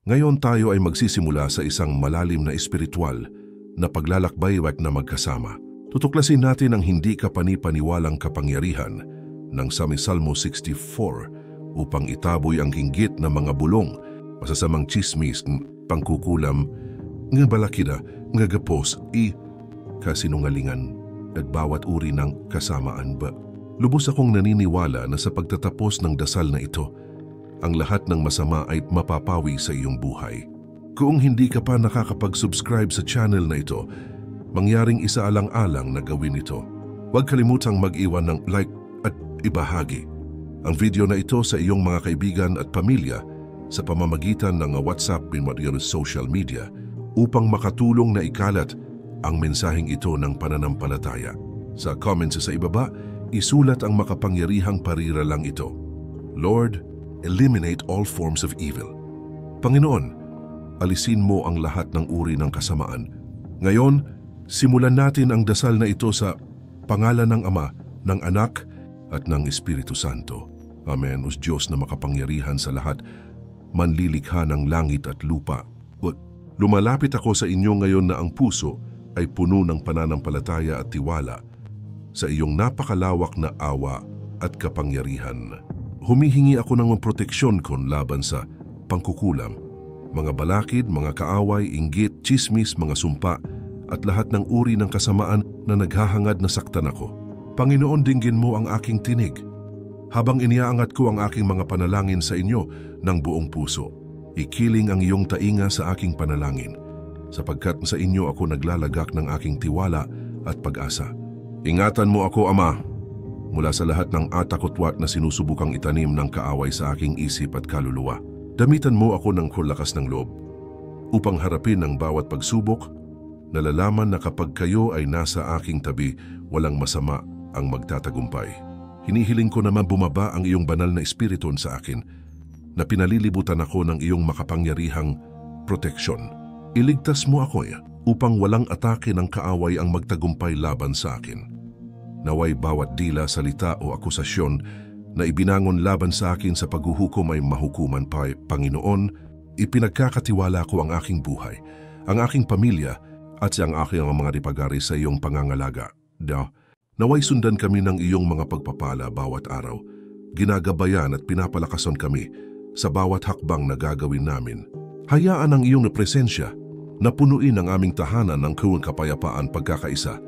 Ngayon tayo ay magsisimula sa isang malalim na espiritual na paglalakbay na magkasama. Tutuklasin natin ang hindi kapanipaniwalang kapangyarihan ng Salmo 64 upang itaboy ang hinggit na mga bulong, masasamang chismis, pangkukulam, nga balakida, nga gapos, kasinungalingan, at bawat uri ng kasamaan ba. Lubos akong naniniwala na sa pagtatapos ng dasal na ito, ang lahat ng masama ay mapapawi sa iyong buhay. Kung hindi ka pa nakakapag-subscribe sa channel na ito, mangyaring isaalang-alang na gawin ito. Huwag kalimutang mag-iwan ng like at ibahagi ang video na ito sa iyong mga kaibigan at pamilya sa pamamagitan ng WhatsApp at social media upang makatulong na ikalat ang mensaheng ito ng pananampalataya. Sa comments sa ibaba, isulat ang makapangyarihang pariralang ito. Lord, eliminate all forms of evil. Panginoon, alisin mo ang lahat ng uri ng kasamaan. Ngayon, simulan natin ang dasal na ito sa pangalan ng Ama, ng Anak, at ng Espiritu Santo. Amen. O Diyos na makapangyarihan sa lahat, manlilikha ng langit at lupa. Lumalapit ako sa inyo ngayon na ang puso ay puno ng pananampalataya at tiwala sa iyong napakalawak na awa at kapangyarihan. Humihingi ako ng proteksyon kon laban sa pangkukulam, mga balakid, mga kaaway, inggit, chismis, mga sumpa, at lahat ng uri ng kasamaan na naghahangad na saktan ako. Panginoon, dinggin mo ang aking tinig, habang iniaangat ko ang aking mga panalangin sa inyo ng buong puso. Ikiling ang iyong tainga sa aking panalangin, sapagkat sa inyo ako naglalagak ng aking tiwala at pag-asa. Ingatan mo ako, Ama, mula sa lahat ng atakotwat na sinusubukang itanim ng kaaway sa aking isip at kaluluwa. Damitan mo ako ng lakas ng loob upang harapin ang bawat pagsubok, nalalaman na kapag kayo ay nasa aking tabi, walang masama ang magtatagumpay. Hinihiling ko naman bumaba ang iyong banal na espiritu sa akin, na pinalilibutan ako ng iyong makapangyarihang proteksyon. Iligtas mo ako upang walang atake ng kaaway ang magtagumpay laban sa akin. Naway bawat dila, salita o akusasyon na ibinangon laban sa akin sa paghuhukom ay mahukuman pa. Panginoon, ipinagkakatiwala ko ang aking buhay, ang aking pamilya at ang aking mga ripagari sa iyong pangangalaga. Naway sundan kami ng iyong mga pagpapala bawat araw. Ginagabayan at pinapalakasan kami sa bawat hakbang na gagawin namin. Hayaan ang iyong presensya na punuin ang aming tahanan ng kapayapaan, pagkakaisa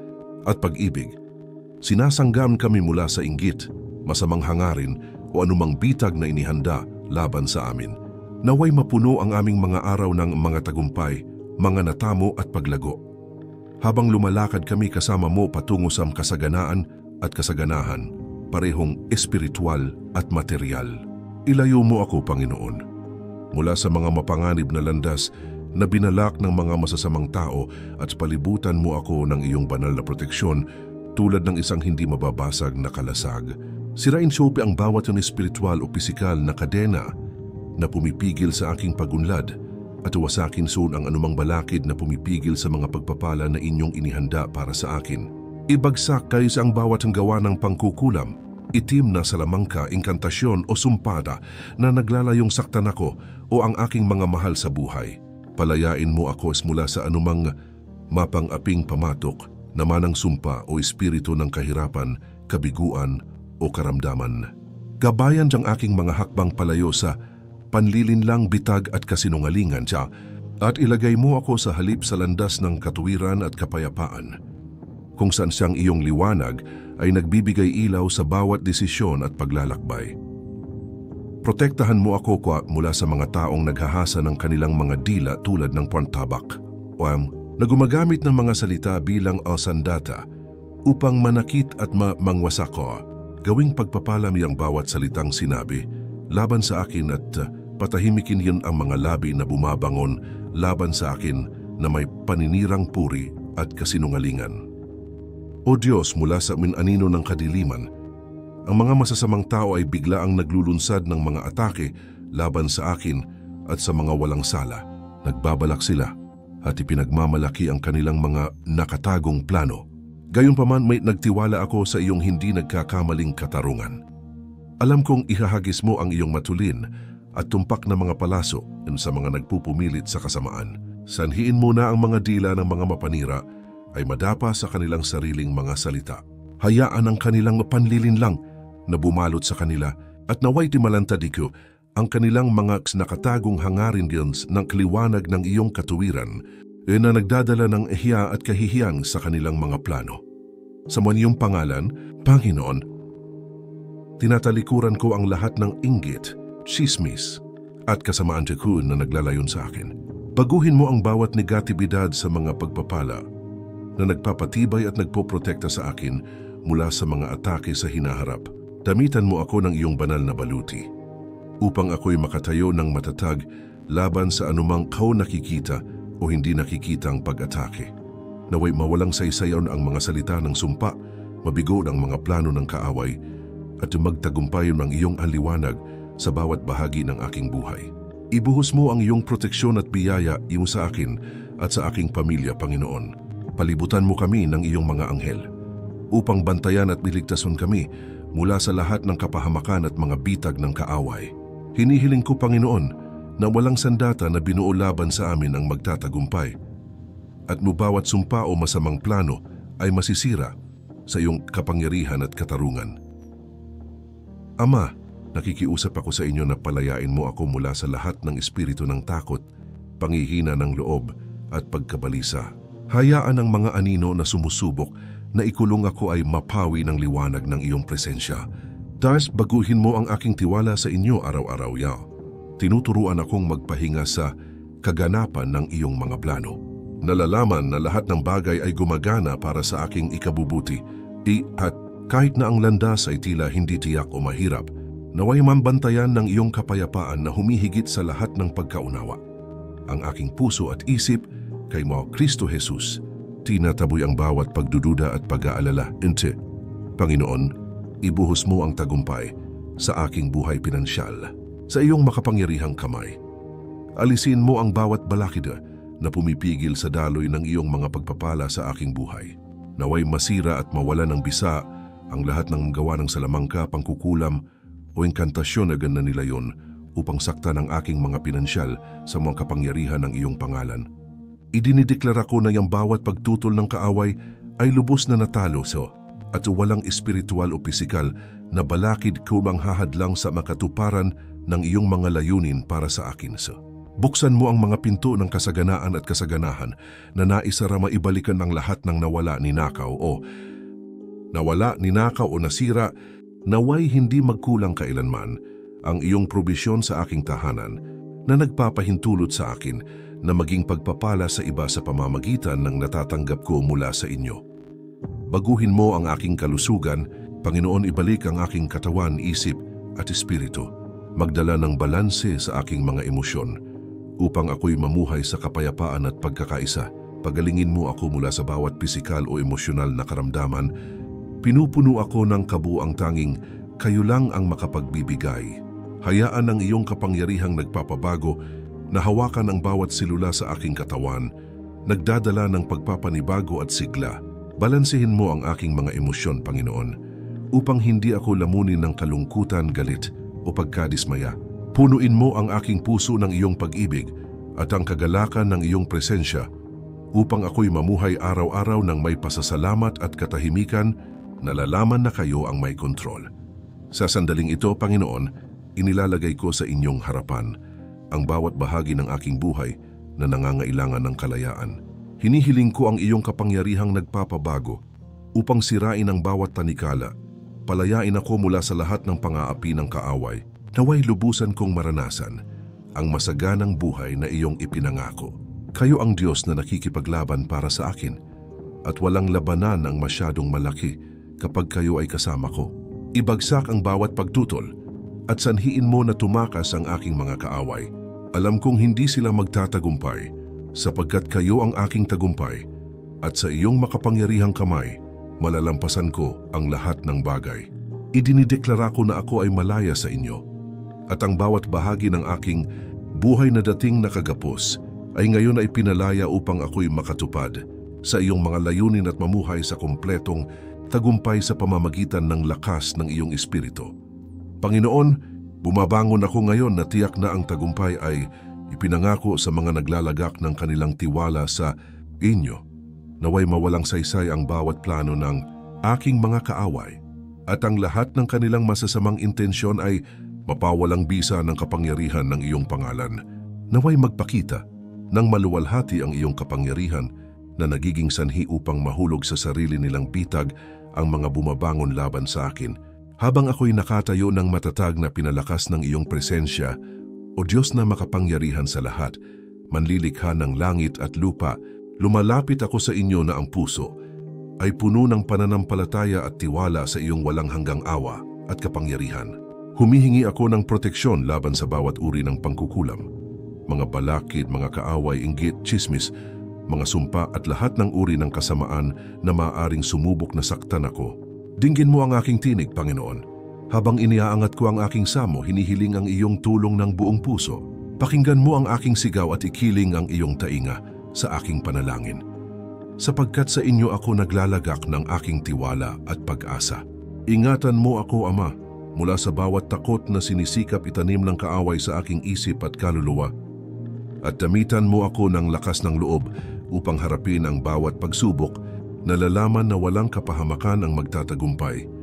at pag-ibig. Sinasanggam kami mula sa inggit, masamang hangarin o anumang bitag na inihanda laban sa amin. Naway mapuno ang aming mga araw ng mga tagumpay, mga natamo at paglago. Habang lumalakad kami kasama mo patungo sa kasaganaan at kasaganahan, parehong espiritual at material. Ilayo mo ako, Panginoon, mula sa mga mapanganib na landas na binalak ng mga masasamang tao at palibutan mo ako ng iyong banal na proteksyon tulad ng isang hindi mababasag na kalasag. Sirain sope ang bawat ng espiritual o pisikal na kadena na pumipigil sa aking pagunlad at wasakin soon ang anumang balakid na pumipigil sa mga pagpapala na inyong inihanda para sa akin. Ibagsak kayo sa ang bawat ang gawa ng pangkukulam, itim na salamangka, inkantasyon o sumpada na naglalayong saktan ako o ang aking mga mahal sa buhay. Palayain mo ako mula sa anumang mapang-aping pamatok, namanang sumpa o espiritu ng kahirapan, kabiguan o karamdaman. Gabayan diyang aking mga hakbang palayo sa panlilinlang, bitag at kasinungalingan siya, at ilagay mo ako sa halip sa landas ng katuwiran at kapayapaan, kung saan siyang iyong liwanag ay nagbibigay ilaw sa bawat desisyon at paglalakbay. Protektahan mo ako mula sa mga taong naghahasa ng kanilang mga dila tulad ng pantabak o na gumagamit ng mga salita bilang sandata upang manakit at mangwasak ko. Gawing pagpapalami ang bawat salitang sinabi laban sa akin at patahimikin yun ang mga labi na bumabangon laban sa akin na may paninirang puri at kasinungalingan. O Diyos, mula sa anino ng kadiliman, ang mga masasamang tao ay bigla ang naglulunsad ng mga atake laban sa akin at sa mga walang sala. Nagbabalak sila at ipinagmamalaki ang kanilang mga nakatagong plano. Gayunpaman may nagtiwala ako sa iyong hindi nagkakamaling katarungan. Alam kong ihahagis mo ang iyong matulin at tumpak na mga palaso sa mga nagpupumilit sa kasamaan. Sanhiin mo na ang mga dila ng mga mapanira ay madapa sa kanilang sariling mga salita. Hayaan ang kanilang panlilinlang na bumalot sa kanila at naway timalantadiko ang kanilang mga nakatagong hangarin ng kliwanag ng iyong katuwiran na nagdadala ng hiya at kahihiyan sa kanilang mga plano. Sa iyong pangalan, Panginoon, tinatalikuran ko ang lahat ng inggit, chismis, at kasamaan tikun na naglalayon sa akin. Baguhin mo ang bawat negatibidad sa mga pagpapala na nagpapatibay at nagpoprotekta sa akin mula sa mga atake sa hinaharap. Damitan mo ako ng iyong banal na baluti upang ako'y makatayo ng matatag laban sa anumang nakikita o hindi nakikitang pag-atake. Naway mawalang saysayon ang mga salita ng sumpa, mabigo ang mga plano ng kaaway, at magtagumpay ng iyong aliwanag sa bawat bahagi ng aking buhay. Ibuhos mo ang iyong proteksyon at biyaya iyong sa akin at sa aking pamilya, Panginoon. Palibutan mo kami ng iyong mga anghel upang bantayan at biligtason kami mula sa lahat ng kapahamakan at mga bitag ng kaaway. Hinihiling ko, Panginoon, na walang sandata na binuo laban sa amin ang magtatagumpay, at mo bawat sumpa o masamang plano ay masisira sa iyong kapangyarihan at katarungan. Ama, nakikiusap ako sa inyo na palayain mo ako mula sa lahat ng espiritu ng takot, panghihina ng loob at pagkabalisa. Hayaan ang mga anino na sumusubok na ikulong ako ay mapawi ng liwanag ng iyong presensya. Thus, baguhin mo ang aking tiwala sa inyo araw-araw, Yah. Tinuturuan akong magpahinga sa kaganapan ng iyong mga plano. Nalalaman na lahat ng bagay ay gumagana para sa aking ikabubuti. At kahit na ang landas ay tila hindi tiyak o mahirap, naway mambantayan ng iyong kapayapaan na humihigit sa lahat ng pagkaunawa. Ang aking puso at isip kay mo, Kristo Jesus, tinataboy ang bawat pagdududa at pag-aalala. Panginoon, ibuhos mo ang tagumpay sa aking buhay pinansyal sa iyong makapangyarihang kamay. Alisin mo ang bawat balakida na pumipigil sa daloy ng iyong mga pagpapala sa aking buhay. Naway masira at mawala ng bisa ang lahat ng gawa ng salamangka, pangkukulam o inkantasyon na ganda nila yon upang sakta ng aking mga pinansyal sa mga kapangyarihan ng iyong pangalan. Idinideklara ko na yung bawat pagtutol ng kaaway ay lubos na natalo at walang espiritual o pisikal na balakid ko manghahadlang sa makatuparan ng iyong mga layunin para sa akin. Buksan mo ang mga pinto ng kasaganaan at kasaganahan na naisara maibalikan ang lahat ng nawala, ninakaw o nasira. Naway hindi magkulang kailanman ang iyong probisyon sa aking tahanan na nagpapahintulot sa akin na maging pagpapala sa iba sa pamamagitan ng natatanggap ko mula sa inyo. Baguhin mo ang aking kalusugan, Panginoon, ibalik ang aking katawan, isip at espiritu. Magdala ng balanse sa aking mga emosyon upang ako'y mamuhay sa kapayapaan at pagkakaisa. Pagalingin mo ako mula sa bawat pisikal o emosyonal na karamdaman. Pinupuno ako ng kabuang tanging kayo lang ang makapagbibigay. Hayaan ang iyong kapangyarihang nagpapabago na hawakan ang bawat selula sa aking katawan, nagdadala ng pagpapanibago at sigla. Balansehin mo ang aking mga emosyon, Panginoon, upang hindi ako lamunin ng kalungkutan, galit o pagkadismaya. Punuin mo ang aking puso ng iyong pag-ibig at ang kagalakan ng iyong presensya upang ako'y mamuhay araw-araw ng may pasasalamat at katahimikan, nalalaman na kayo ang may kontrol. Sa sandaling ito, Panginoon, inilalagay ko sa inyong harapan ang bawat bahagi ng aking buhay na nangangailangan ng kalayaan. Hinihiling ko ang iyong kapangyarihang nagpapabago upang sirain ang bawat tanikala. Palayain ako mula sa lahat ng pang-aapi ng kaaway. Naway lubusan kong maranasan ang masaganang buhay na iyong ipinangako. Kayo ang Diyos na nakikipaglaban para sa akin at walang labanan ang masyadong malaki kapag kayo ay kasama ko. Ibagsak ang bawat pagtutol at sanhiin mo na tumakas ang aking mga kaaway. Alam kong hindi sila magtatagumpay sapagkat kayo ang aking tagumpay at sa iyong makapangyarihang kamay, malalampasan ko ang lahat ng bagay. Idinideklara ko na ako ay malaya sa inyo at ang bawat bahagi ng aking buhay na dating nakagapos ay ngayon ay pinalaya upang ako'y makatupad sa iyong mga layunin at mamuhay sa kumpletong tagumpay sa pamamagitan ng lakas ng iyong espiritu. Panginoon, Bumabangon ako ngayon na tiyak na ang tagumpay ay ipinangako sa mga naglalagak ng kanilang tiwala sa inyo. Naway mawalang saysay ang bawat plano ng aking mga kaaway at ang lahat ng kanilang masasamang intensyon ay mapawalang bisa ng kapangyarihan ng iyong pangalan. Naway magpakita ng maluwalhati ang iyong kapangyarihan na nagiging sanhi upang mahulog sa sarili nilang bitag ang mga bumabangon laban sa akin. Habang ako'y nakatayo ng matatag na pinalakas ng iyong presensya, O Diyos na makapangyarihan sa lahat, manlilikha ng langit at lupa, lumalapit ako sa inyo na ang puso ay puno ng pananampalataya at tiwala sa iyong walang hanggang awa at kapangyarihan. Humihingi ako ng proteksyon laban sa bawat uri ng pangkukulam, mga balakid, mga kaaway, inggit, tsismis, mga sumpa at lahat ng uri ng kasamaan na maaaring sumubok na saktan ako. Dinggin mo ang aking tinig, Panginoon. Habang iniaangat ko ang aking samo, hinihiling ang iyong tulong ng buong puso. Pakinggan mo ang aking sigaw at ikiling ang iyong tainga sa aking panalangin. Sapagkat sa inyo ako naglalagak ng aking tiwala at pag-asa. Ingatan mo ako, Ama, mula sa bawat takot na sinisikap itanim ng kaaway sa aking isip at kaluluwa. At damitan mo ako ng lakas ng loob upang harapin ang bawat pagsubok, nalalaman na walang kapahamakan ang magtatagumpay.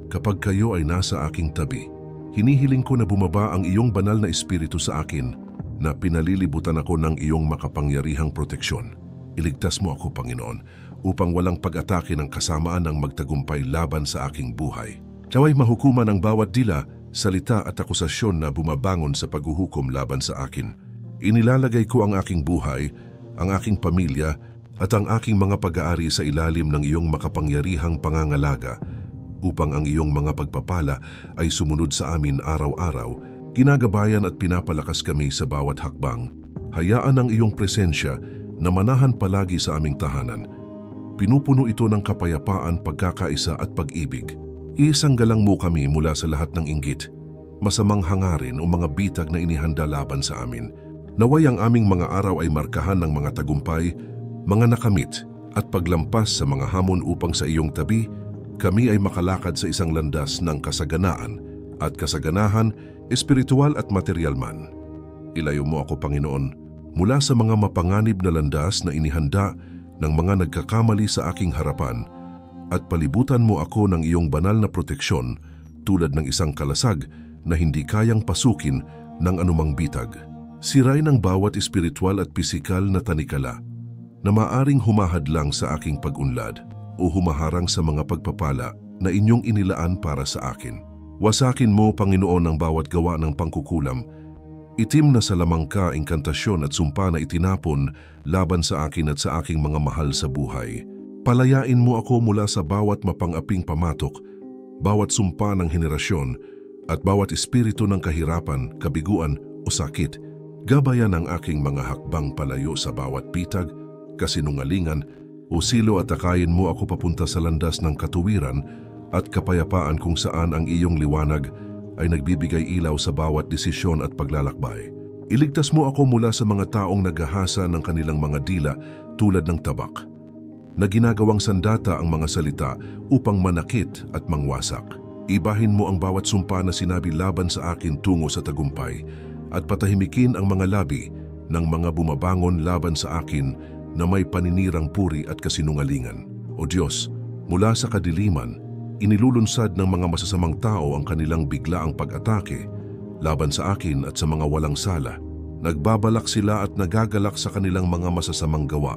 Kapag kayo ay nasa aking tabi, hinihiling ko na bumaba ang iyong banal na espiritu sa akin na pinalilibutan ako ng iyong makapangyarihang proteksyon. Iligtas mo ako, Panginoon, upang walang pag-atake ng kasamaan ang magtagumpay laban sa aking buhay. Naway mahukuman ang bawat dila, salita at akusasyon na bumabangon sa paghuhukom laban sa akin. Inilalagay ko ang aking buhay, ang aking pamilya at ang aking mga pag-aari sa ilalim ng iyong makapangyarihang pangangalaga upang ang iyong mga pagpapala ay sumunod sa amin araw-araw, ginagabayan at pinapalakas kami sa bawat hakbang. Hayaan ang iyong presensya na manahan palagi sa aming tahanan. Pinupuno ito ng kapayapaan, pagkakaisa at pag-ibig. Iisanggalang mo kami mula sa lahat ng inggit, masamang hangarin o mga bitag na inihanda laban sa amin. Naway ang aming mga araw ay markahan ng mga tagumpay, mga nakamit at paglampas sa mga hamon upang sa iyong tabi, kami ay makalakad sa isang landas ng kasaganaan at kasaganahan, espiritual at material man. Ilayo mo ako, Panginoon, mula sa mga mapanganib na landas na inihanda ng mga nagkakamali sa aking harapan at palibutan mo ako ng iyong banal na proteksyon tulad ng isang kalasag na hindi kayang pasukin ng anumang bitag. Sirain ang bawat espiritual at pisikal na tanikala na maaring humahadlang sa aking pag-unlad o humaharang sa mga pagpapala na inyong inilaan para sa akin. Wasakin mo, Panginoon, ang bawat gawa ng pangkukulam. Itim na salamangka, inkantasyon at sumpa na itinapon laban sa akin at sa aking mga mahal sa buhay. Palayain mo ako mula sa bawat mapang-aping pamatok, bawat sumpa ng henerasyon at bawat espiritu ng kahirapan, kabiguan o sakit. Gabayan ang aking mga hakbang palayo sa bawat pitag, kasinungalingan, o silo at akayin mo ako papunta sa landas ng katuwiran at kapayapaan kung saan ang iyong liwanag ay nagbibigay ilaw sa bawat desisyon at paglalakbay. Iligtas mo ako mula sa mga taong naghahasa ng kanilang mga dila tulad ng tabak, na ginagawang sandata ang mga salita upang manakit at mangwasak. Ibahin mo ang bawat sumpa na sinabi laban sa akin tungo sa tagumpay at patahimikin ang mga labi ng mga bumabangon laban sa akin na may paninirang puri at kasinungalingan. O Diyos, mula sa kadiliman, inilulunsad ng mga masasamang tao ang kanilang biglaang pag-atake laban sa akin at sa mga walang sala. Nagbabalak sila at nagagalak sa kanilang mga masasamang gawa.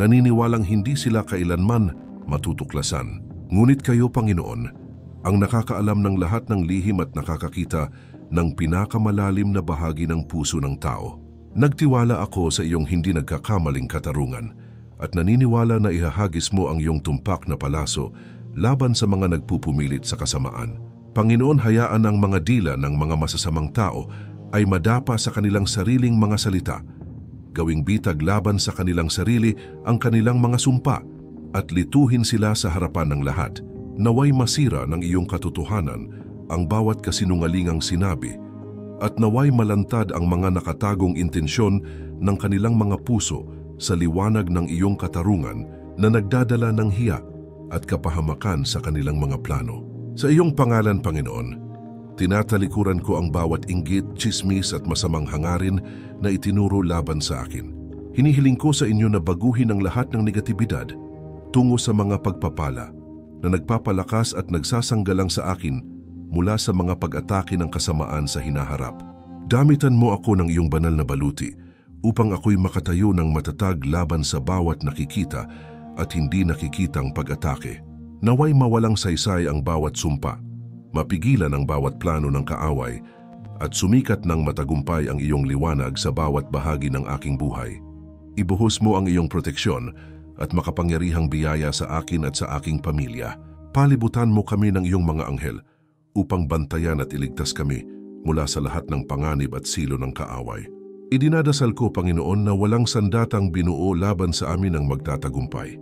Naniniwalang hindi sila kailanman matutuklasan. Ngunit kayo, Panginoon, ang nakakaalam ng lahat ng lihim at nakakakita ng pinakamalalim na bahagi ng puso ng tao. Nagtiwala ako sa iyong hindi nagkakamaling katarungan at naniniwala na ihahagis mo ang iyong tumpak na palaso laban sa mga nagpupumilit sa kasamaan. Panginoon, hayaan ang mga dila ng mga masasamang tao ay madapa sa kanilang sariling mga salita. Gawing bitag laban sa kanilang sarili ang kanilang mga sumpa at lituhin sila sa harapan ng lahat. Naway masira ng iyong katotohanan ang bawat kasinungalingang sinabi at naway malantad ang mga nakatagong intensyon ng kanilang mga puso sa liwanag ng iyong katarungan na nagdadala ng hiya at kapahamakan sa kanilang mga plano. Sa iyong pangalan, Panginoon, Tinatalikuran ko ang bawat inggit, tsismis at masamang hangarin na itinuro laban sa akin. Hinihiling ko sa inyo na baguhin ang lahat ng negatibidad tungo sa mga pagpapala na nagpapalakas at nagsasanggalang sa akin mula sa mga pag-atake ng kasamaan sa hinaharap. Damitan mo ako ng iyong banal na baluti upang ako'y makatayo ng matatag laban sa bawat nakikita at hindi nakikitang pag-atake. Naway mawalang saysay ang bawat sumpa, mapigilan ang bawat plano ng kaaway, at sumikat ng matagumpay ang iyong liwanag sa bawat bahagi ng aking buhay. Ibuhos mo ang iyong proteksyon at makapangyarihang biyaya sa akin at sa aking pamilya. Palibutan mo kami ng iyong mga anghel upang bantayan at iligtas kami mula sa lahat ng panganib at silo ng kaaway. Idinadasal ko, Panginoon, na walang sandatang binuo laban sa amin ang magtatagumpay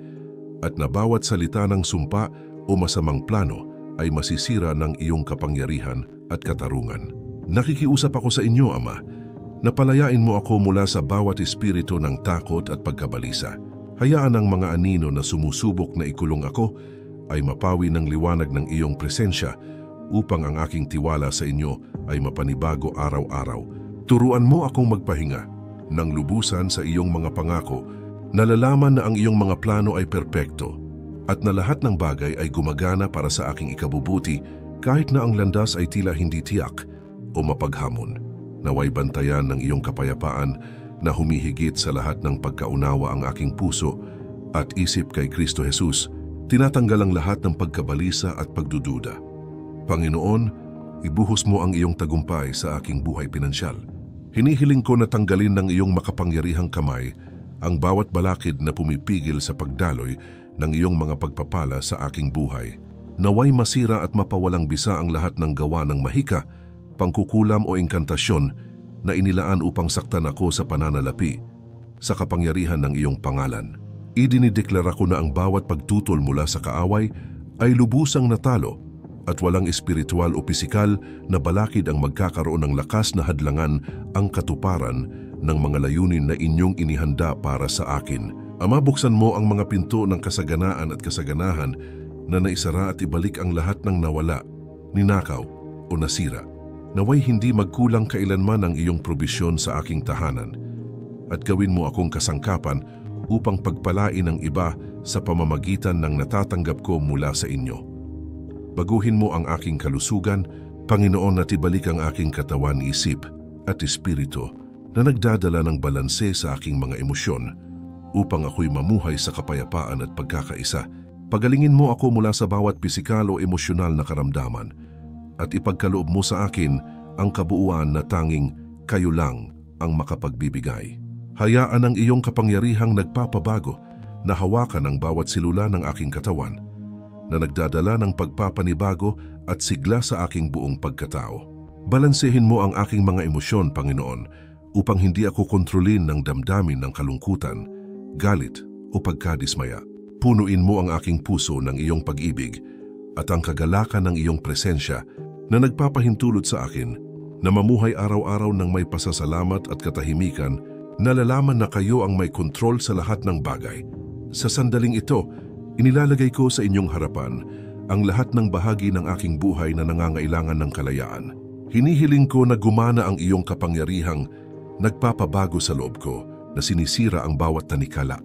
at na bawat salita ng sumpa o masamang plano ay masisira ng iyong kapangyarihan at katarungan. Nakikiusap ako sa inyo, Ama, na palayain mo ako mula sa bawat espiritu ng takot at pagkabalisa. Hayaan ang mga anino na sumusubok na ikulong ako ay mapawi ng liwanag ng iyong presensya upang ang aking tiwala sa inyo ay mapanibago araw-araw. Turuan mo akong magpahinga ng lubusan sa iyong mga pangako, nalalaman na ang iyong mga plano ay perpekto at na lahat ng bagay ay gumagana para sa aking ikabubuti kahit na ang landas ay tila hindi tiyak o mapaghamon. Naway bantayan ng iyong kapayapaan na humihigit sa lahat ng pagkaunawa ang aking puso at isip kay Kristo Jesus, tinatanggal ang lahat ng pagkabalisa at pagdududa. Panginoon, ibuhos mo ang iyong tagumpay sa aking buhay pinansyal. Hinihiling ko na tanggalin ng iyong makapangyarihang kamay ang bawat balakid na pumipigil sa pagdaloy ng iyong mga pagpapala sa aking buhay. Naway masira at mapawalang bisa ang lahat ng gawa ng mahika, pangkukulam o engkantasyon na inilaan upang saktan ako sa pananalapi sa kapangyarihan ng iyong pangalan. Idinideklara ko na ang bawat pagtutol mula sa kaaway ay lubusang natalo at walang espiritual o pisikal na balakid ang magkakaroon ng lakas na hadlangan ang katuparan ng mga layunin na inyong inihanda para sa akin. Ama, buksan mo ang mga pinto ng kasaganaan at kasaganahan na naisara at ibalik ang lahat ng nawala, ninakaw o nasira. Naway hindi magkulang kailanman ang iyong probisyon sa aking tahanan at gawin mo akong kasangkapan upang pagpalain ang iba sa pamamagitan ng natatanggap ko mula sa inyo. Baguhin mo ang aking kalusugan, Panginoon, at ibalik ang aking katawan, isip at espiritu na nagdadala ng balanse sa aking mga emosyon upang ako'y mamuhay sa kapayapaan at pagkakaisa. Pagalingin mo ako mula sa bawat pisikal o emosyonal na karamdaman at ipagkaloob mo sa akin ang kabuuan na tanging kayo lang ang makapagbibigay. Hayaan ang iyong kapangyarihang nagpapabago na hawakan ang bawat silula ng aking katawan na nagdadala ng pagpapanibago at sigla sa aking buong pagkatao. Balansehin mo ang aking mga emosyon, Panginoon, upang hindi ako kontrolin ng damdamin ng kalungkutan, galit o pagkadismaya. Punuin mo ang aking puso ng iyong pag-ibig at ang kagalakan ng iyong presensya na nagpapahintulot sa akin na mamuhay araw-araw ng may pasasalamat at katahimikan, nalalaman na kayo ang may kontrol sa lahat ng bagay. Sa sandaling ito, inilalagay ko sa inyong harapan ang lahat ng bahagi ng aking buhay na nangangailangan ng kalayaan. Hinihiling ko na gumana ang iyong kapangyarihang nagpapabago sa loob ko, na sinisira ang bawat tanikala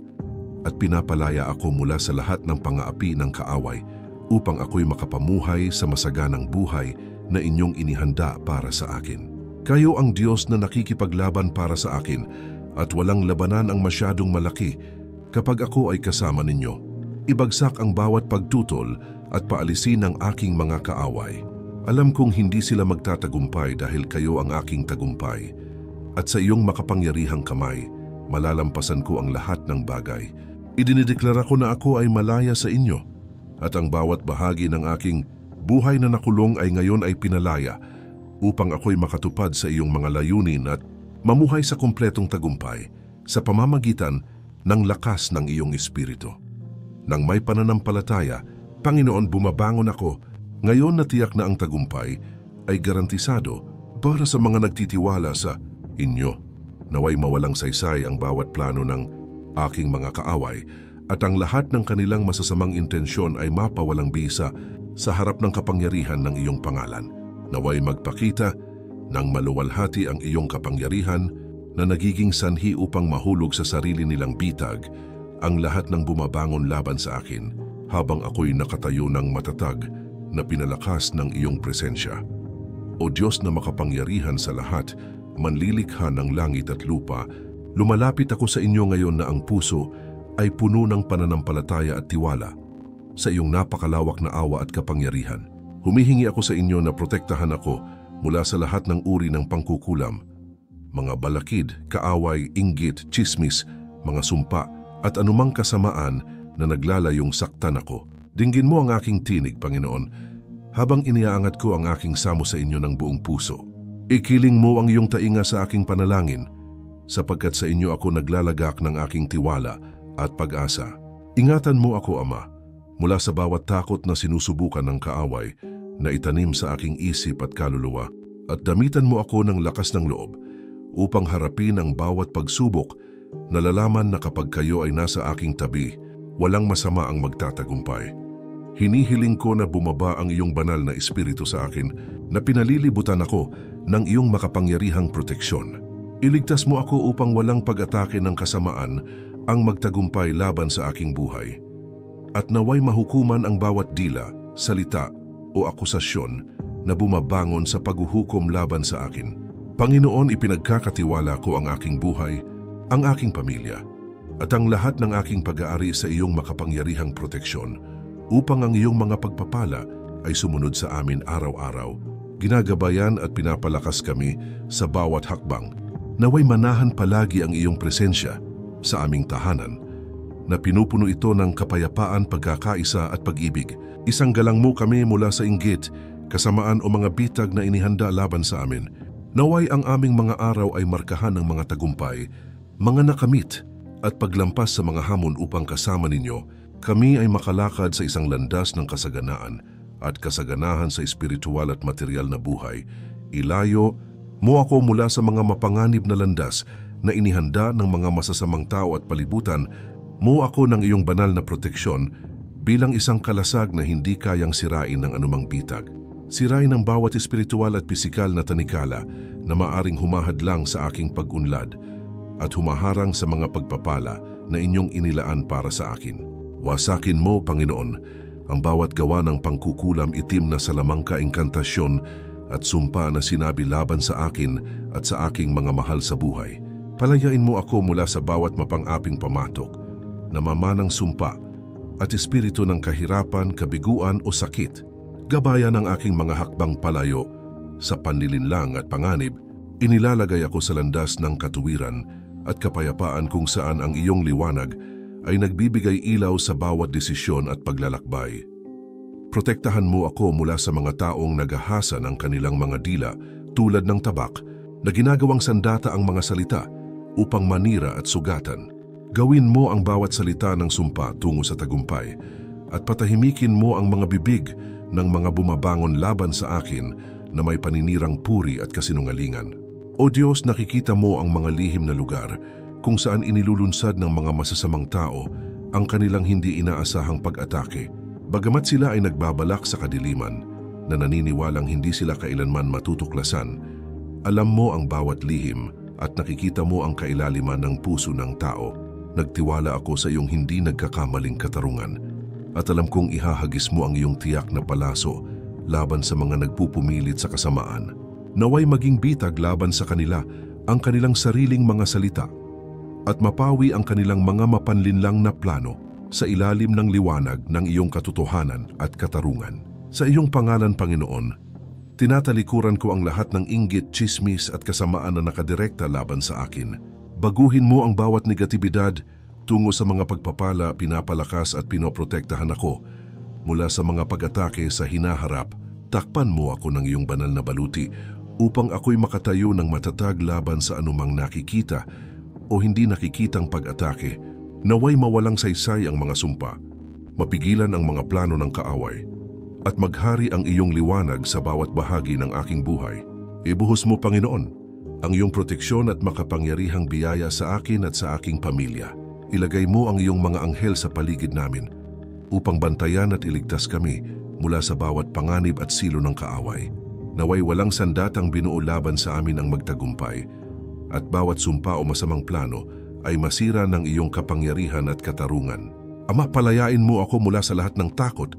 at pinapalaya ako mula sa lahat ng pang-aapi ng kaaway upang ako'y makapamuhay sa masaganang buhay na inyong inihanda para sa akin. Kayo ang Diyos na nakikipaglaban para sa akin at walang labanan ang masyadong malaki kapag ako ay kasama ninyo. Ibagsak ang bawat pagtutol at paalisin ang aking mga kaaway. Alam kong hindi sila magtatagumpay dahil kayo ang aking tagumpay. At sa iyong makapangyarihang kamay, malalampasan ko ang lahat ng bagay. Idinideklara ko na ako ay malaya sa inyo at ang bawat bahagi ng aking buhay na nakulong ay ngayon ay pinalaya upang ako'y makatupad sa iyong mga layunin at mamuhay sa kumpletong tagumpay sa pamamagitan ng lakas ng iyong espiritu. Nang may pananampalataya, Panginoon, bumabangon ako. Ngayon na tiyak na ang tagumpay ay garantisado para sa mga nagtitiwala sa inyo. Naway mawalang saysay ang bawat plano ng aking mga kaaway at ang lahat ng kanilang masasamang intensyon ay mapawalang bisa sa harap ng kapangyarihan ng iyong pangalan. Naway magpakita ng maluwalhati ang iyong kapangyarihan na nagiging sanhi upang mahulog sa sarili nilang bitag ang lahat ng bumabangon laban sa akin habang ako'y nakatayo ng matatag na pinalakas ng iyong presensya. O Diyos na makapangyarihan sa lahat, manlilikha ng langit at lupa, lumalapit ako sa inyo ngayon na ang puso ay puno ng pananampalataya at tiwala sa iyong napakalawak na awa at kapangyarihan. Humihingi ako sa inyo na protektahan ako mula sa lahat ng uri ng pangkukulam, mga balakid, kaaway, inggit, tsismis, mga sumpa at anumang kasamaan na naglalayong saktan ako. Dinggin mo ang aking tinig, Panginoon, habang iniaangat ko ang aking samo sa inyo ng buong puso. Ikiling mo ang iyong tainga sa aking panalangin, sapagkat sa inyo ako naglalagak ng aking tiwala at pag-asa. Ingatan mo ako, Ama, mula sa bawat takot na sinusubukan ng kaaway na itanim sa aking isip at kaluluwa, at damitan mo ako ng lakas ng loob upang harapin ang bawat pagsubok, nalalaman na kapag kayo ay nasa aking tabi, walang masama ang magtatagumpay. Hinihiling ko na bumaba ang iyong banal na espiritu sa akin na pinalilibutan ako ng iyong makapangyarihang proteksyon. Iligtas mo ako upang walang pag-atake ng kasamaan ang magtagumpay laban sa aking buhay. At naway mahukuman ang bawat dila, salita o akusasyon na bumabangon sa paghuhukom laban sa akin. Panginoon, ipinagkakatiwala ko ang aking buhay, ang aking pamilya, at ang lahat ng aking pag-aari sa iyong makapangyarihang proteksyon upang ang iyong mga pagpapala ay sumunod sa amin araw-araw. Ginagabayan at pinapalakas kami sa bawat hakbang. Naway manahan palagi ang iyong presensya sa aming tahanan, na pinupuno ito ng kapayapaan, pagkakaisa at pag-ibig. Isanggalang mo kami mula sa inggit, kasamaan o mga bitag na inihanda laban sa amin. Naway ang aming mga araw ay markahan ng mga tagumpay, mga nakamit at paglampas sa mga hamon upang kasama ninyo, kami ay makalakad sa isang landas ng kasaganaan at kasaganahan sa espiritual at material na buhay. Ilayo mo ako mula sa mga mapanganib na landas na inihanda ng mga masasamang tao at palibutan. Mo ako ng iyong banal na proteksyon bilang isang kalasag na hindi kayang sirain ng anumang bitag. Sirain ang bawat espiritual at pisikal na tanikala na maaring humahadlang sa aking pag-unlad at humaharang sa mga pagpapala na inyong inilaan para sa akin. Wasakin mo, Panginoon, ang bawat gawa ng pangkukulam, itim na salamangka, inkantasyon at sumpa na sinabi laban sa akin at sa aking mga mahal sa buhay. Palayain mo ako mula sa bawat mapang-aping pamatok, namamanang sumpa at espiritu ng kahirapan, kabiguan o sakit. Gabayan ang aking mga hakbang palayo sa panlilinlang at panganib. Inilalagay ako sa landas ng katuwiran at kapayapaan kung saan ang iyong liwanag ay nagbibigay ilaw sa bawat desisyon at paglalakbay. Protektahan mo ako mula sa mga taong naghahasa ng kanilang mga dila tulad ng tabak na ginagawang sandata ang mga salita upang manira at sugatan. Gawin mo ang bawat salita ng sumpa tungo sa tagumpay at patahimikin mo ang mga bibig ng mga bumabangon laban sa akin na may paninirang puri at kasinungalingan. O Diyos, nakikita mo ang mga lihim na lugar kung saan inilulunsad ng mga masasamang tao ang kanilang hindi inaasahang pag-atake. Bagamat sila ay nagbabalak sa kadiliman na naniniwalang hindi sila kailanman matutuklasan, alam mo ang bawat lihim at nakikita mo ang kailaliman ng puso ng tao. Nagtiwala ako sa iyong hindi nagkakamaling katarungan at alam kong ihahagis mo ang iyong tiyak na palaso laban sa mga nagpupumilit sa kasamaan. Naway maging bitag laban sa kanila ang kanilang sariling mga salita at mapawi ang kanilang mga mapanlinlang na plano sa ilalim ng liwanag ng iyong katotohanan at katarungan. Sa iyong pangalan, Panginoon, tinatalikuran ko ang lahat ng inggit, tsismis at kasamaan na nakadirekta laban sa akin. Baguhin mo ang bawat negatibidad tungo sa mga pagpapala, pinapalakas at pinoprotektahan ako mula sa mga pag-atake sa hinaharap. Takpan mo ako ng iyong banal na baluti upang ako'y makatayo ng matatag laban sa anumang nakikita o hindi nakikitang pag-atake. Naway mawalang saysay ang mga sumpa, mapigilan ang mga plano ng kaaway, at maghari ang iyong liwanag sa bawat bahagi ng aking buhay. Ibuhos mo, Panginoon, ang iyong proteksyon at makapangyarihang biyaya sa akin at sa aking pamilya. Ilagay mo ang iyong mga anghel sa paligid namin upang bantayan at iligtas kami mula sa bawat panganib at silo ng kaaway. Naway walang sandatang binuo laban sa amin ang magtagumpay, at bawat sumpa o masamang plano ay masira ng iyong kapangyarihan at katarungan. Ama, palayain mo ako mula sa lahat ng takot,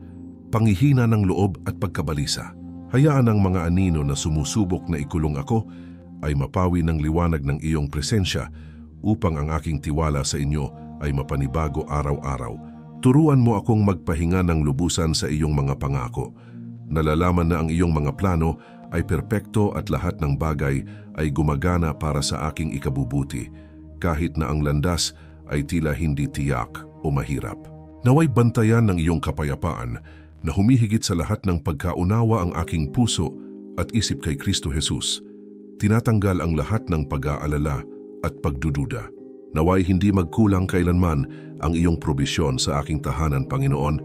panghihina ng loob at pagkabalisa. Hayaan ang mga anino na sumusubok na ikulong ako ay mapawi ng liwanag ng iyong presensya upang ang aking tiwala sa inyo ay mapanibago araw-araw. Turuan mo akong magpahinga ng lubusan sa iyong mga pangako. Nalalaman na ang iyong mga plano ay perpekto at lahat ng bagay ay gumagana para sa aking ikabubuti, kahit na ang landas ay tila hindi tiyak o mahirap. Naway bantayan ng iyong kapayapaan na humihigit sa lahat ng pagkaunawa ang aking puso at isip kay Kristo Jesus. Tinatanggal ang lahat ng pag-aalala at pagdududa. Naway hindi magkulang kailanman ang iyong probisyon sa aking tahanan, Panginoon,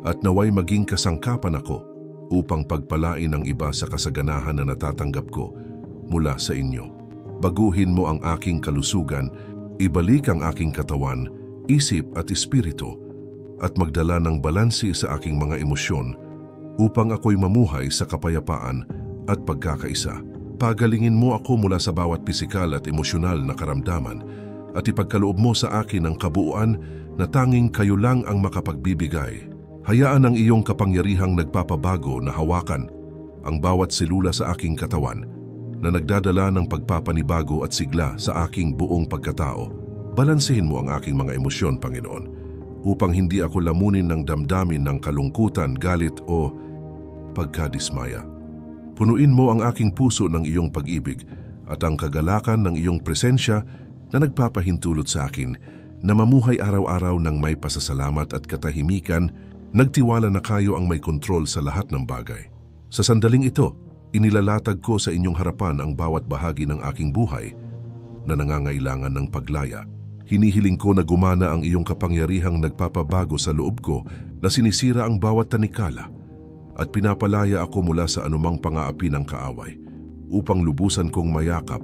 at naway maging kasangkapan ako upang pagpalain ang iba sa kasaganahan na natatanggap ko mula sa inyo. Baguhin mo ang aking kalusugan, ibalik ang aking katawan, isip at espiritu, at magdala ng balanse sa aking mga emosyon upang ako'y mamuhay sa kapayapaan at pagkakaisa. Pagalingin mo ako mula sa bawat pisikal at emosyonal na karamdaman at ipagkaloob mo sa akin ang kabuuan na tanging kayo lang ang makapagbibigay. Hayaan ang iyong kapangyarihang nagpapabago na hawakan ang bawat selula sa aking katawan na nagdadala ng pagpapanibago at sigla sa aking buong pagkatao. Balansehin mo ang aking mga emosyon, Panginoon, upang hindi ako lamunin ng damdamin ng kalungkutan, galit o pagkadismaya. Punuin mo ang aking puso ng iyong pag-ibig at ang kagalakan ng iyong presensya na nagpapahintulot sa akin na mamuhay araw-araw ng may pasasalamat at katahimikan. Nagtiwala na kayo ang may kontrol sa lahat ng bagay. Sa sandaling ito, inilalatag ko sa inyong harapan ang bawat bahagi ng aking buhay na nangangailangan ng paglaya. Hinihiling ko na gumana ang iyong kapangyarihang nagpapabago sa loob ko na sinisira ang bawat tanikala at pinapalaya ako mula sa anumang pang-aapi ng kaaway upang lubusan kong mayakap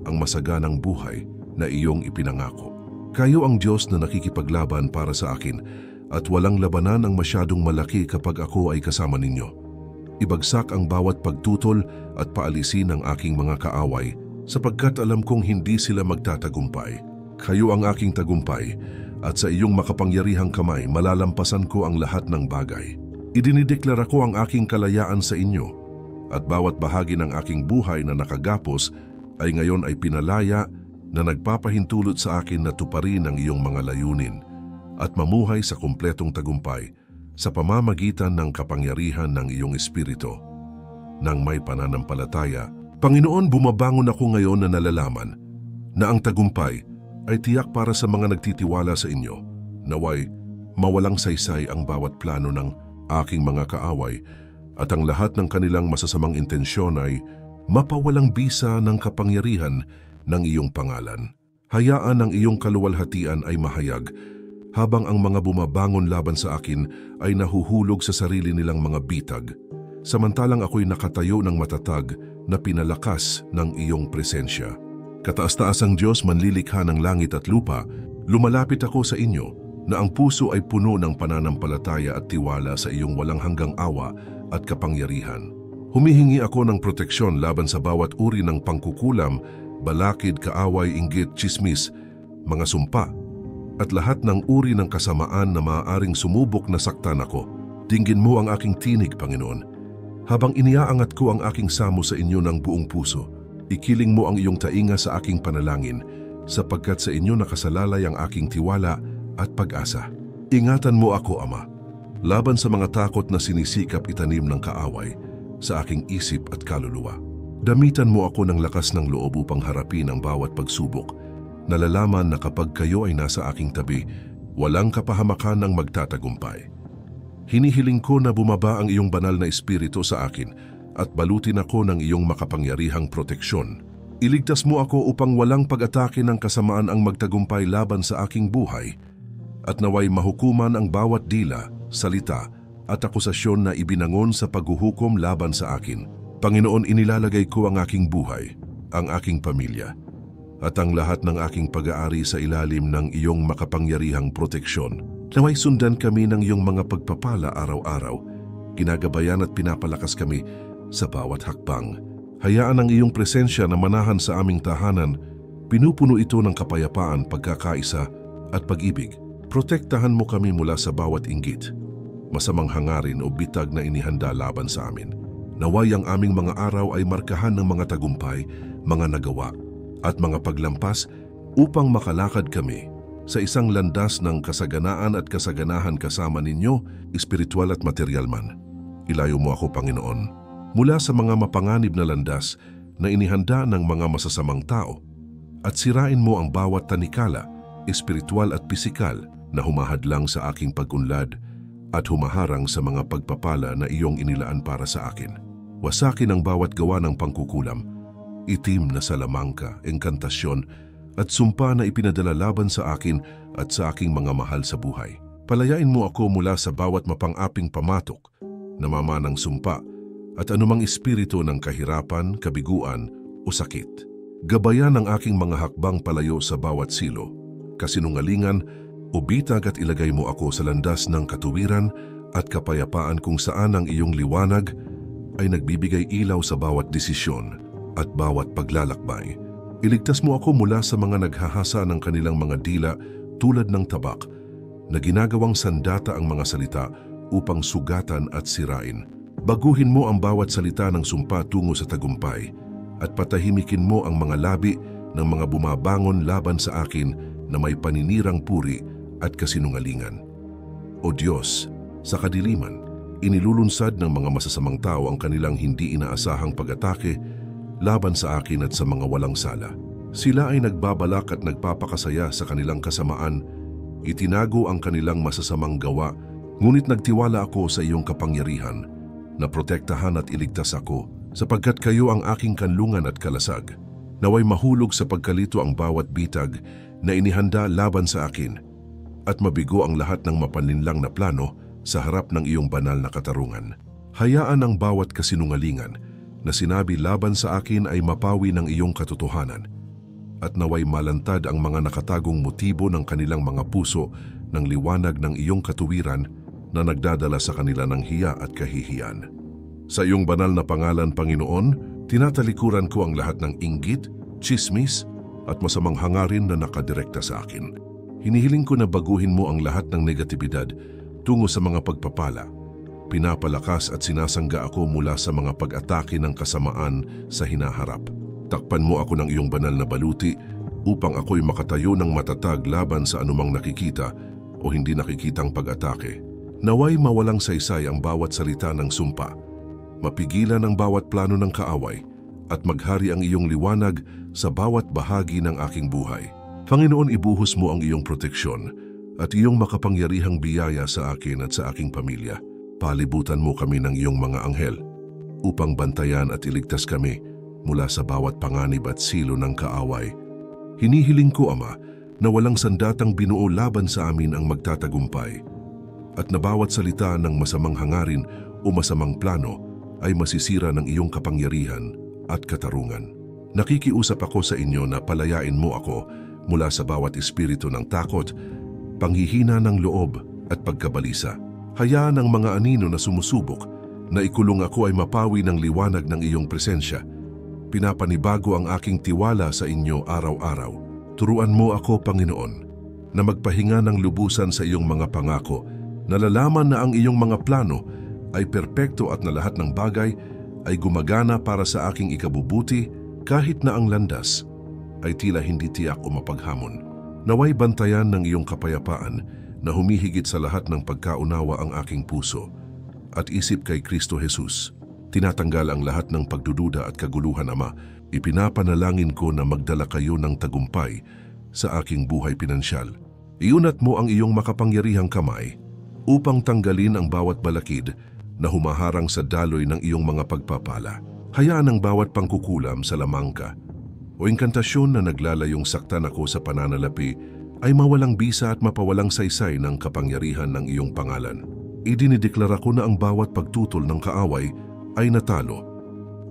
ang masaganang buhay na iyong ipinangako. Kayo ang Diyos na nakikipaglaban para sa akin at walang labanan ang masyadong malaki kapag ako ay kasama ninyo. Ibagsak ang bawat pagtutol at paalisin ang aking mga kaaway sapagkat alam kong hindi sila magtatagumpay. Kayo ang aking tagumpay at sa iyong makapangyarihang kamay malalampasan ko ang lahat ng bagay. Idinideklara ko ang aking kalayaan sa inyo at bawat bahagi ng aking buhay na nakagapos ay ngayon ay pinalaya na nagpapahintulot sa akin na tuparin ang iyong mga layunin at mamuhay sa kumpletong tagumpay sa pamamagitan ng kapangyarihan ng iyong espiritu. Nang may pananampalataya, Panginoon, bumabangon ako ngayon na nalalaman na ang tagumpay ay tiyak para sa mga nagtitiwala sa inyo. Naway, mawalang saysay ang bawat plano ng aking mga kaaway at ang lahat ng kanilang masasamang intensyon ay mapawalang bisa ng kapangyarihan ng iyong pangalan. Hayaan ang iyong kaluwalhatian ay mahayag habang ang mga bumabangon laban sa akin ay nahuhulog sa sarili nilang mga bitag, samantalang ako'y nakatayo ng matatag na pinalakas ng iyong presensya. Kataas-taasang Diyos, manlilikha ng langit at lupa, lumalapit ako sa inyo na ang puso ay puno ng pananampalataya at tiwala sa iyong walang hanggang awa at kapangyarihan. Humihingi ako ng proteksyon laban sa bawat uri ng pangkukulam, balakid, kaaway, inggit, tsismis, mga sumpa, at lahat ng uri ng kasamaan na maaaring sumubok na saktan ako. Dinggin mo ang aking tinig, Panginoon. Habang iniaangat ko ang aking samo sa inyo ng buong puso, ikiling mo ang iyong tainga sa aking panalangin, sapagkat sa inyo nakasalalay ang aking tiwala at pag-asa. Ingatan mo ako, Ama, laban sa mga takot na sinisikap itanim ng kaaway sa aking isip at kaluluwa. Damitan mo ako ng lakas ng loob upang harapin ang bawat pagsubok. Nalalaman na kapag kayo ay nasa aking tabi, walang kapahamakan ang magtatagumpay. Hinihiling ko na bumaba ang iyong banal na espiritu sa akin at balutin ako ng iyong makapangyarihang proteksyon. Iligtas mo ako upang walang pag-atake ng kasamaan ang magtagumpay laban sa aking buhay at naway mahukuman ang bawat dila, salita at akusasyon na ibinangon sa paghuhukom laban sa akin. Panginoon, inilalagay ko ang aking buhay, ang aking pamilya, at ang lahat ng aking pag-aari sa ilalim ng iyong makapangyarihang proteksyon. Naway sundan kami ng iyong mga pagpapala araw-araw. Ginagabayan at pinapalakas kami sa bawat hakbang. Hayaan ang iyong presensya na manahan sa aming tahanan. Pinupuno ito ng kapayapaan, pagkakaisa at pag-ibig. Protektahan mo kami mula sa bawat inggit, masamang hangarin o bitag na inihanda laban sa amin. Naway ang aming mga araw ay markahan ng mga tagumpay, mga nagawa at mga paglampas upang makalakad kami sa isang landas ng kasaganaan at kasaganahan kasama ninyo, espiritual at material man. Ilayo mo ako, Panginoon, mula sa mga mapanganib na landas na inihanda ng mga masasamang tao at sirain mo ang bawat tanikala, espiritual at pisikal na humahadlang sa aking pag-unlad at humaharang sa mga pagpapala na iyong inilaan para sa akin. Wasakin ang bawat gawa ng pangkukulam, itim na salamangka, engkantasyon at sumpa na ipinadala laban sa akin at sa aking mga mahal sa buhay. Palayain mo ako mula sa bawat mapang-aping pamatok, namamanang sumpa at anumang espiritu ng kahirapan, kabiguan o sakit. Gabayan ang aking mga hakbang palayo sa bawat silo, kasinungalingan o bitag at ilagay mo ako sa landas ng katuwiran at kapayapaan kung saan ang iyong liwanag ay nagbibigay ilaw sa bawat desisyon at bawat paglalakbay. Iligtas mo ako mula sa mga naghahasa ng kanilang mga dila tulad ng tabak na ginagawang sandata ang mga salita upang sugatan at sirain. Baguhin mo ang bawat salita ng sumpa tungo sa tagumpay at patahimikin mo ang mga labi ng mga bumabangon laban sa akin na may paninirang puri at kasinungalingan. O Diyos, sa kadiliman, inilulunsad ng mga masasamang tao ang kanilang hindi inaasahang pag-atake laban sa akin at sa mga walang sala. Sila ay nagbabalak at nagpapakasaya sa kanilang kasamaan, itinago ang kanilang masasamang gawa, ngunit nagtiwala ako sa iyong kapangyarihan na protektahan at iligtas ako, sapagkat kayo ang aking kanlungan at kalasag. Naway mahulog sa pagkalito ang bawat bitag na inihanda laban sa akin, at mabigo ang lahat ng mapanlinlang na plano sa harap ng iyong banal na katarungan. Hayaan ang bawat kasinungalingan na sinabi laban sa akin ay mapawi ng iyong katotohanan, at naway malantad ang mga nakatagong motibo ng kanilang mga puso ng liwanag ng iyong katuwiran na nagdadala sa kanila ng hiya at kahihiyan. Sa iyong banal na pangalan, Panginoon, tinatalikuran ko ang lahat ng inggit, tsismis at masamang hangarin na nakadirekta sa akin. Hinihiling ko na baguhin mo ang lahat ng negatibidad tungo sa mga pagpapala. Pinapalakas at sinasangga ako mula sa mga pag-atake ng kasamaan sa hinaharap. Takpan mo ako ng iyong banal na baluti upang ako'y makatayo ng matatag laban sa anumang nakikita o hindi nakikitang pag-atake. Naway mawalang saysay ang bawat salita ng sumpa, mapigilan ang bawat plano ng kaaway, at maghari ang iyong liwanag sa bawat bahagi ng aking buhay. Panginoon, ibuhos mo ang iyong proteksyon at iyong makapangyarihang biyaya sa akin at sa aking pamilya. Palibutan mo kami ng iyong mga anghel upang bantayan at iligtas kami mula sa bawat panganib at silo ng kaaway. Hinihiling ko, Ama, na walang sandatang binuo laban sa amin ang magtatagumpay, at na bawat salita ng masamang hangarin o masamang plano ay masisira ng iyong kapangyarihan at katarungan. Nakikiusap ako sa inyo na palayain mo ako mula sa bawat espiritu ng takot, panghihina ng loob at pagkabalisa. Hayaan ang mga anino na sumusubok na ikulong ako ay mapawi ng liwanag ng iyong presensya. Pinapanibago ang aking tiwala sa inyo araw-araw. Turuan mo ako, Panginoon, na magpahinga ng lubusan sa iyong mga pangako. Nalalaman na ang iyong mga plano ay perpekto at na lahat ng bagay ay gumagana para sa aking ikabubuti kahit na ang landas ay tila hindi tiyak o mapaghamon. Naway bantayan ng iyong kapayapaan na humihigit sa lahat ng pagkaunawa ang aking puso at isip kay Kristo Jesus. Tinatanggal ang lahat ng pagdududa at kaguluhan, Ama. Ipinapanalangin ko na magdala kayo ng tagumpay sa aking buhay pinansyal. Iunat mo ang iyong makapangyarihang kamay upang tanggalin ang bawat balakid na humaharang sa daloy ng iyong mga pagpapala. Hayaan ang bawat pangkukulam sa lamangka o engkantasyon na naglalayong saktan ako sa pananalapi ay mawalang bisa at mapawalang saysay ng kapangyarihan ng iyong pangalan. Idinideklara ko na ang bawat pagtutol ng kaaway ay natalo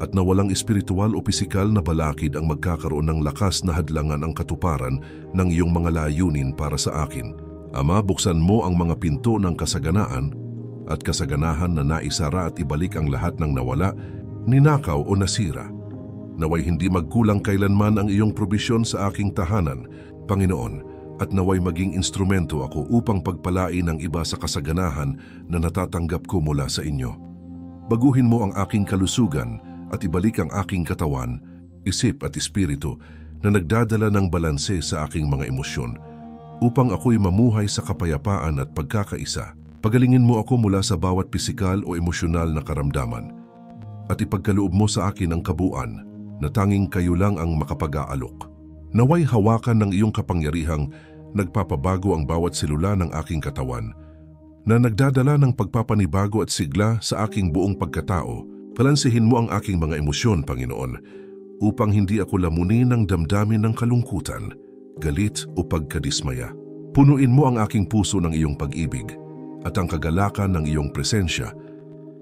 at na walang espiritual o pisikal na balakid ang magkakaroon ng lakas na hadlangan ang katuparan ng iyong mga layunin para sa akin. Ama, buksan mo ang mga pinto ng kasaganaan at kasaganahan na naisara at ibalik ang lahat ng nawala ninakaw o nasira. Naway hindi magkulang kailanman ang iyong probisyon sa aking tahanan, Panginoon, at naway maging instrumento ako upang pagpalain ang iba sa kasaganahan na natatanggap ko mula sa inyo. Baguhin mo ang aking kalusugan at ibalik ang aking katawan, isip at espiritu na nagdadala ng balanse sa aking mga emosyon upang ako'y mamuhay sa kapayapaan at pagkakaisa. Pagalingin mo ako mula sa bawat pisikal o emosyonal na karamdaman at ipagkaloob mo sa akin ang kabuuan na tanging kayo lang ang makapag-aalok. Naway hawakan ng iyong kapangyarihang nagpapabago ang bawat selula ng aking katawan na nagdadala ng pagpapanibago at sigla sa aking buong pagkatao. Balansehin mo ang aking mga emosyon, Panginoon, upang hindi ako lamunin ng damdamin ng kalungkutan, galit o pagkadismaya. Punuin mo ang aking puso ng iyong pag-ibig at ang kagalakan ng iyong presensya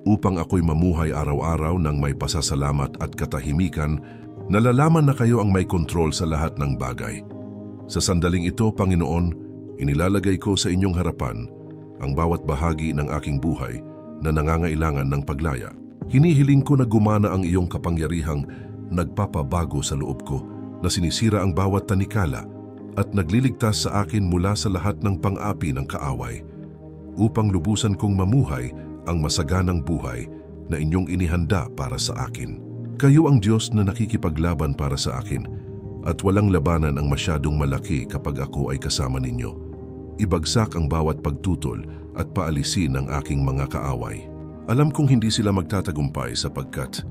upang ako'y mamuhay araw-araw ng may pasasalamat at katahimikan. Nalalaman na kayo ang may kontrol sa lahat ng bagay. Sa sandaling ito, Panginoon, inilalagay ko sa inyong harapan ang bawat bahagi ng aking buhay na nangangailangan ng paglaya. Hinihiling ko na gumana ang iyong kapangyarihang nagpapabago sa loob ko, na sinisira ang bawat tanikala at nagliligtas sa akin mula sa lahat ng pang-api ng kaaway, upang lubusan kong mamuhay ang masaganang buhay na inyong inihanda para sa akin. Kayo ang Diyos na nakikipaglaban para sa akin at walang labanan ang masyadong malaki kapag ako ay kasama ninyo. Ibagsak ang bawat pagtutol at paalisin ang aking mga kaaway. Alam kong hindi sila magtatagumpay sapagkat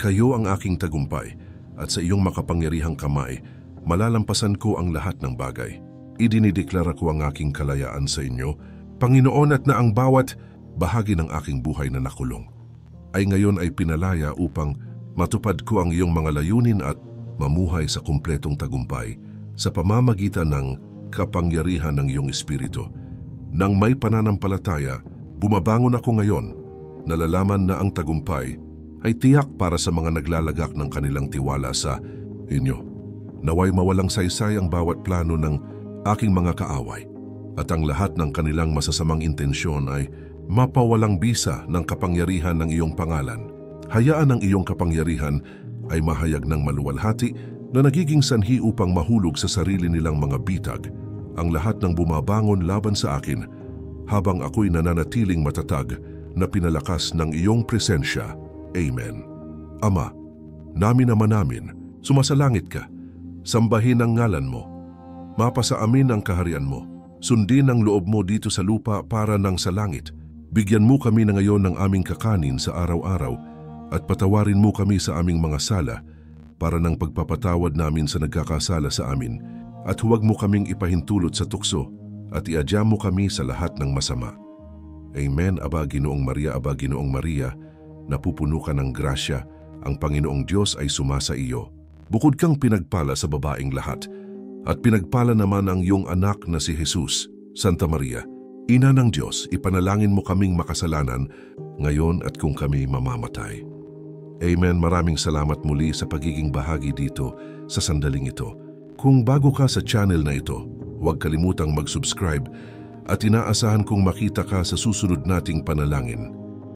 kayo ang aking tagumpay at sa iyong makapangyarihang kamay, malalampasan ko ang lahat ng bagay. Idinideklara ko ang aking kalayaan sa inyo, Panginoon, at na ang bawat bahagi ng aking buhay na nakulong ay ngayon ay pinalaya upang matupad ko ang iyong mga layunin at mamuhay sa kumpletong tagumpay sa pamamagitan ng kapangyarihan ng iyong espiritu. Nang may pananampalataya, bumabangon ako ngayon, nalalaman na ang tagumpay ay tiyak para sa mga naglalagak ng kanilang tiwala sa inyo. Naway mawalang saysay ang bawat plano ng aking mga kaaway at ang lahat ng kanilang masasamang intensyon ay mapawalang bisa ng kapangyarihan ng iyong pangalan. Hayaan ang iyong kapangyarihan ay mahayag ng maluwalhati na nagiging sanhi upang mahulog sa sarili nilang mga bitag ang lahat ng bumabangon laban sa akin habang ako'y nananatiling matatag na pinalakas ng iyong presensya. Amen. Ama, namin sumasalangit ka, sambahin ang ngalan mo, mapasa amin ang kaharian mo, sundin ang loob mo dito sa lupa para nang sa langit. Bigyan mo kami na ngayon ng aming kakanin sa araw-araw at patawarin mo kami sa aming mga sala para ng pagpapatawad namin sa nagkakasala sa amin, at huwag mo kaming ipahintulot sa tukso at iadya mo kami sa lahat ng masama. Amen. Aba Ginoong Maria, napupuno ka ng grasya, ang Panginoong Diyos ay sumasa iyo. Bukod kang pinagpala sa babaeng lahat, at pinagpala naman ang iyong anak na si Jesus. Santa Maria, Ina ng Diyos, ipanalangin mo kaming makasalanan ngayon at kung kami mamamatay. Amen. Maraming salamat muli sa pagiging bahagi dito sa sandaling ito. Kung bago ka sa channel na ito, huwag kalimutang mag-subscribe at inaasahan kong makita ka sa susunod nating panalangin.